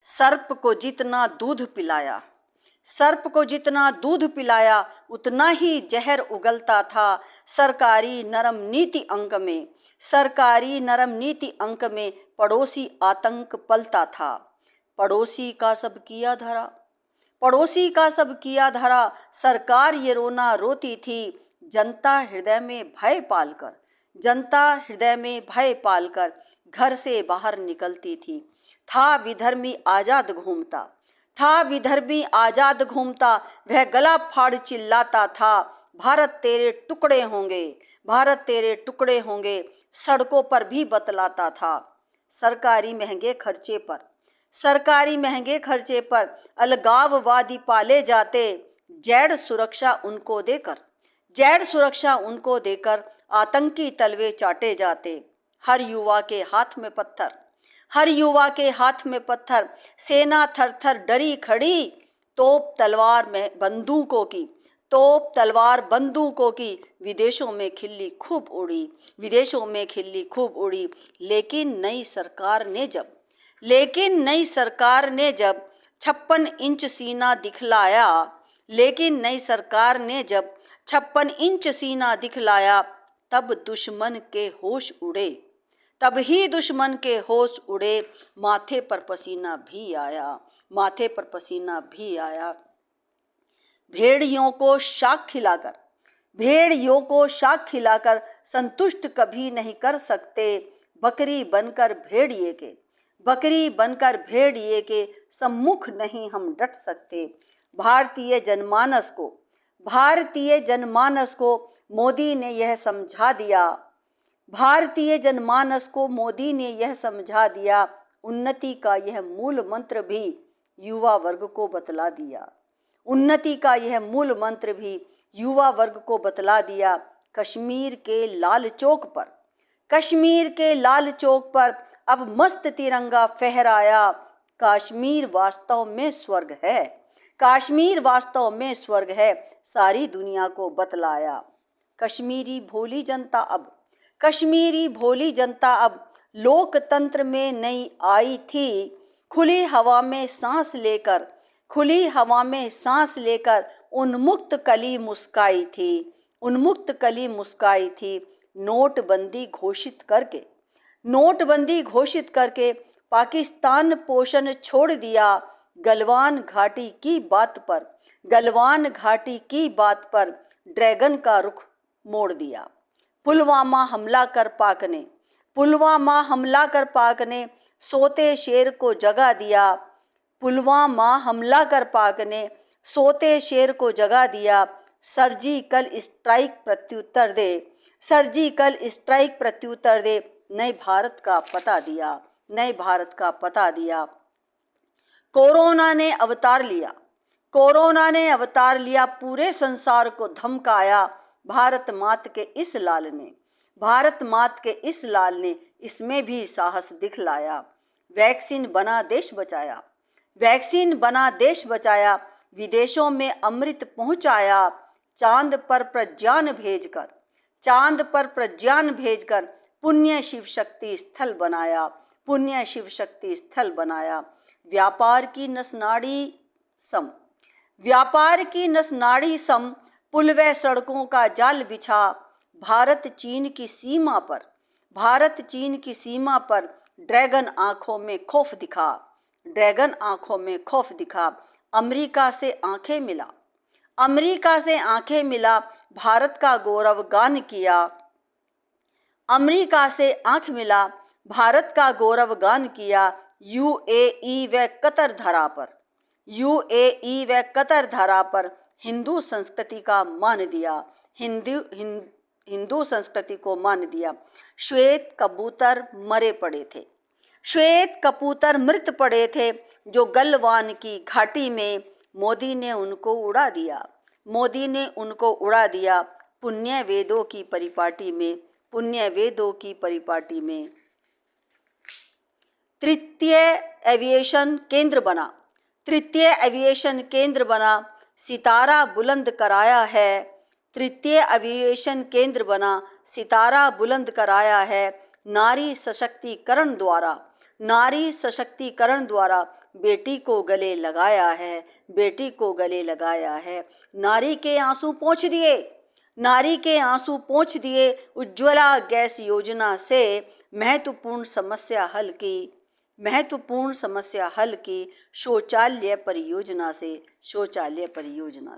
सर्प को जितना दूध पिलाया, सर्प को जितना दूध पिलाया उतना ही जहर उगलता था सरकारी नरम नीति अंक में। सरकारी नरम नीति अंक में पड़ोसी आतंक पलता था। पड़ोसी का सब किया धरा, पड़ोसी का सब किया धरा, सरकार ये रोना रोती थी। जनता हृदय में भय पालकर, जनता हृदय में भय पालकर घर से बाहर निकलती थी। था विधर्मी आजाद घूमता, था विधर्मी आजाद घूमता, वह गला फाड़ चिल्लाता था, भारत तेरे टुकड़े होंगे, भारत तेरे टुकड़े होंगे, सड़कों पर भी बतलाता था। सरकारी महंगे खर्चे पर, सरकारी महंगे खर्चे पर अलगाववादी पाले जाते, जैड सुरक्षा उनको देकर, जैड सुरक्षा उनको देकर आतंकी तलवे चाटे जाते। हर युवा के हाथ में पत्थर, हर युवा के हाथ में पत्थर, सेना थर थर डरी खड़ी, तोप तलवार में बंदूकों की, तोप तलवार बंदूकों की, विदेशों में खिल्ली खूब उड़ी, विदेशों में खिल्ली खूब उड़ी। लेकिन नई सरकार ने जब, लेकिन नई सरकार ने जब 56 इंच सीना दिखलाया, लेकिन नई सरकार ने जब 56 इंच सीना दिखलाया, तब दुश्मन के होश उड़े, तब ही दुश्मन के होश उड़े। माथे पर पसीना भी आया, माथे पर पसीना भी आया। भेड़ियों को शाक खिलाकर, भेड़ियों को शाक खिलाकर संतुष्ट कभी नहीं कर सकते। बकरी बनकर भेड़िए के, बकरी बनकर भेड़िए के सम्मुख नहीं हम डट सकते। भारतीय जनमानस को, भारतीय जनमानस को मोदी ने यह समझा दिया, भारतीय जनमानस को मोदी ने यह समझा दिया। उन्नति का यह मूल मंत्र भी युवा वर्ग को बतला दिया, उन्नति का यह मूल मंत्र भी युवा वर्ग को बतला दिया। कश्मीर के लाल चौक पर, कश्मीर के लाल चौक पर अब मस्त तिरंगा फहराया। कश्मीर वास्तव में स्वर्ग है, कश्मीर वास्तव में स्वर्ग है, सारी दुनिया को बतलाया। कश्मीरी भोली जनता अब, कश्मीरी भोली जनता अब लोकतंत्र में नई आई थी। खुली हवा में सांस लेकर, खुली हवा में सांस लेकर उन्मुक्त कली मुस्काई थी, उन्मुक्त कली मुस्काई थी। नोटबंदी घोषित करके, नोटबंदी घोषित करके पाकिस्तान पोषण छोड़ दिया। गलवान घाटी की बात पर, गलवान घाटी की बात पर ड्रैगन का रुख मोड़ दिया। पुलवामा हमला कर पाक ने, पुलवामा हमला कर पाक ने सोते शेर को जगा दिया। पुलवामा हमला कर पाक ने सोते शेर को जगा दिया। सर्जिकल स्ट्राइक प्रत्युत्तर दे, सर्जिकल स्ट्राइक प्रत्युत्तर दे, नए भारत का पता दिया, नए भारत का पता दिया। कोरोना ने अवतार लिया, कोरोना ने अवतार लिया, पूरे संसार को धमकाया। भारत मात के इस लाल ने, भारत मात के इस लाल ने इसमें भी साहस दिखलाया। वैक्सीन बना देश बचाया, वैक्सीन बना देश बचाया, विदेशों में अमृत पहुंचाया। चांद पर प्रज्ञान भेजकर, चांद पर प्रज्ञान भेजकर पुण्य शिव शक्ति स्थल बनाया, पुण्य शिव शक्ति स्थल बनाया। व्यापार की नसनाड़ी सम, व्यापार की नसनाड़ी सम, पुल व सड़कों का जाल बिछा। भारत चीन की सीमा पर, भारत चीन की सीमा पर ड्रैगन आंखों में खौफ दिखा, ड्रैगन आंखों में खौफ दिखा। अमेरिका से आंखें मिला, अमेरिका से आंखें मिला, भारत का गौरव गान किया। अमेरिका से आंख मिला, भारत का गौरव गान किया। यूएई व कतर धरा पर, यूएई व कतर धरा पर हिंदू संस्कृति का मान दिया, हिंदू संस्कृति को मान दिया। श्वेत कबूतर मरे पड़े थे, श्वेत कबूतर मृत पड़े थे, जो गलवान की घाटी में। मोदी ने उनको उड़ा दिया, मोदी ने उनको उड़ा दिया। पुण्य वेदों की परिपाटी में, पुण्य वेदों की परिपाटी में। तृतीय एविएशन केंद्र बना, तृतीय एविएशन केंद्र बना, सितारा बुलंद कराया है। तृतीय एविएशन केंद्र बना, सितारा बुलंद कराया है। नारी सशक्तिकरण द्वारा, नारी सशक्तिकरण द्वारा बेटी को गले लगाया है, बेटी को गले लगाया है। नारी के आंसू पोंछ दिए, नारी के आंसू पोंछ दिए उज्ज्वला गैस योजना से। महत्वपूर्ण समस्या हल की, महत्वपूर्ण समस्या हल की शौचालय परियोजना से, शौचालय परियोजना से।